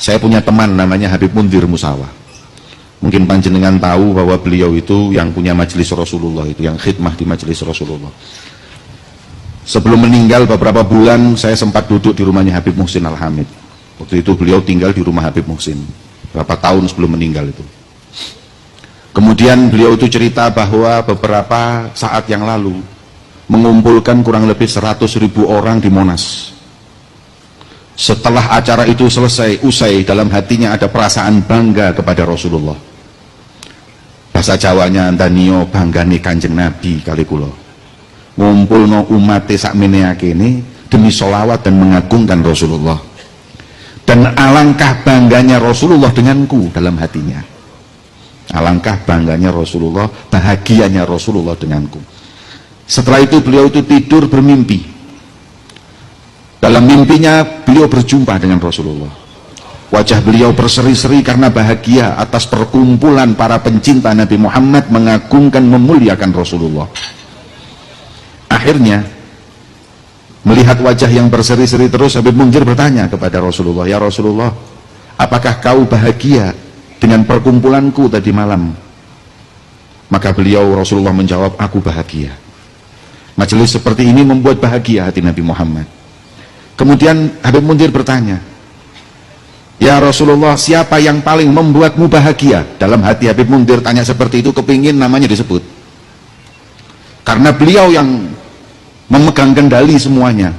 Saya punya teman namanya Habib Mundir Musawa. Mungkin panjenengan tahu bahwa beliau itu yang punya majelis Rasulullah, itu yang khidmah di majelis Rasulullah. Sebelum meninggal beberapa bulan saya sempat duduk di rumahnya Habib Muhsin Al-Hamid. Waktu itu beliau tinggal di rumah Habib Muhsin berapa tahun sebelum meninggal itu. Kemudian beliau itu cerita bahwa beberapa saat yang lalu mengumpulkan kurang lebih 100.000 orang di Monas. Setelah acara itu selesai, usai, dalam hatinya ada perasaan bangga kepada Rasulullah. Bahasa Jawanya antanio banggane Kanjeng Nabi kali kula. Ngumpulno umate sakmene akene demi sholawat dan mengagungkan Rasulullah. Dan alangkah bangganya Rasulullah denganku dalam hatinya. Alangkah bangganya Rasulullah, bahagianya Rasulullah denganku. Setelah itu beliau itu tidur bermimpi. Dalam mimpinya beliau berjumpa dengan Rasulullah. Wajah beliau berseri-seri karena bahagia atas perkumpulan para pencinta Nabi Muhammad mengagungkan, memuliakan Rasulullah. Akhirnya melihat wajah yang berseri-seri terus, Habib Mundir bertanya kepada Rasulullah, "Ya Rasulullah, apakah kau bahagia dengan perkumpulanku tadi malam?" Maka beliau, Rasulullah menjawab, "Aku bahagia." Majelis seperti ini membuat bahagia hati Nabi Muhammad. Kemudian Habib Mundir bertanya, "Ya Rasulullah, siapa yang paling membuatmu bahagia?" Dalam hati Habib Mundir tanya seperti itu, kepingin namanya disebut. Karena beliau yang memegang kendali semuanya.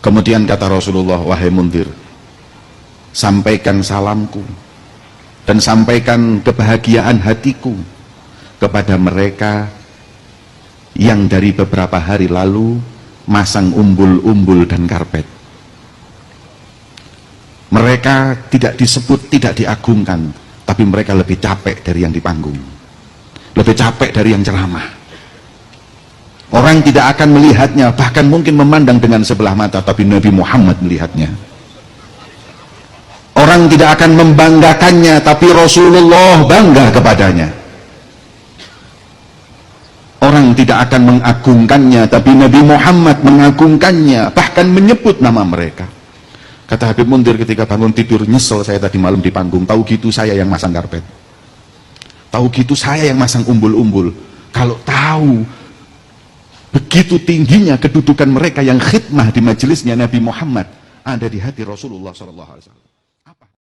Kemudian kata Rasulullah, "Wahai Mundir, sampaikan salamku dan sampaikan kebahagiaan hatiku kepada mereka yang dari beberapa hari lalu masang umbul-umbul dan karpet. Mereka tidak disebut, tidak diagungkan, tapi mereka lebih capek dari yang di panggung, lebih capek dari yang ceramah. Orang tidak akan melihatnya, bahkan mungkin memandang dengan sebelah mata, tapi Nabi Muhammad melihatnya. Orang tidak akan membanggakannya, tapi Rasulullah bangga kepadanya. Orang tidak akan mengagungkannya, tapi Nabi Muhammad mengagungkannya, bahkan menyebut nama mereka. Kata Habib Mundir ketika bangun tidur, "Nyesel saya tadi malam di panggung, tahu gitu saya yang masang karpet, tahu gitu saya yang masang umbul-umbul. Kalau tahu begitu tingginya kedudukan mereka yang khidmah di majelisnya Nabi Muhammad ada di hati Rasulullah SAW."